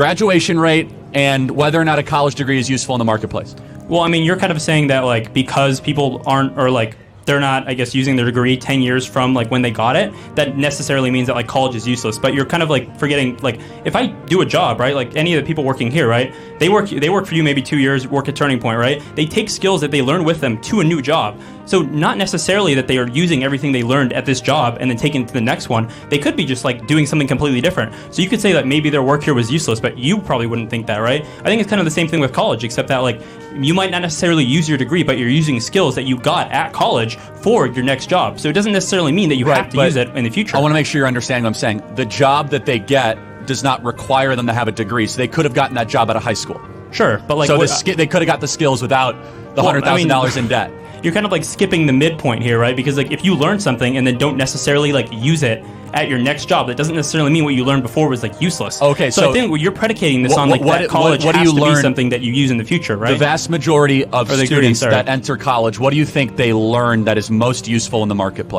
Graduation rate and whether or not a college degree is useful in the marketplace. Well, I mean, you're kind of saying that, like, because people aren't, or like, they're not, I guess, using their degree 10 years from like when they got it, that necessarily means that like college is useless. But you're kind of like forgetting, like, if I do a job, right, like any of the people working here, right, they work for you maybe 2 years, work at Turning Point, right, they take skills that they learn with them to a new job. So not necessarily that they are using everything they learned at this job and then taking it to the next one. They could be just like doing something completely different. So you could say that maybe their work here was useless, but you probably wouldn't think that, right? I think it's kind of the same thing with college, except that like you might not necessarily use your degree, but you're using skills that you got at college for your next job. So it doesn't necessarily mean that you have to use it in the future. I want to make sure you're understanding what I'm saying. The job that they get does not require them to have a degree, so they could have gotten that job out of high school. Sure, but like, so they could have got the skills without the $100,000 in debt. You're kind of like skipping the midpoint here, right? Because like if you learn something and then don't necessarily like use it at your next job, that doesn't necessarily mean what you learned before was like useless. Okay, so I think you're predicating this on like that college has to be something that you use in the future, right? The vast majority of students that enter college, what do you think they learn that is most useful in the marketplace?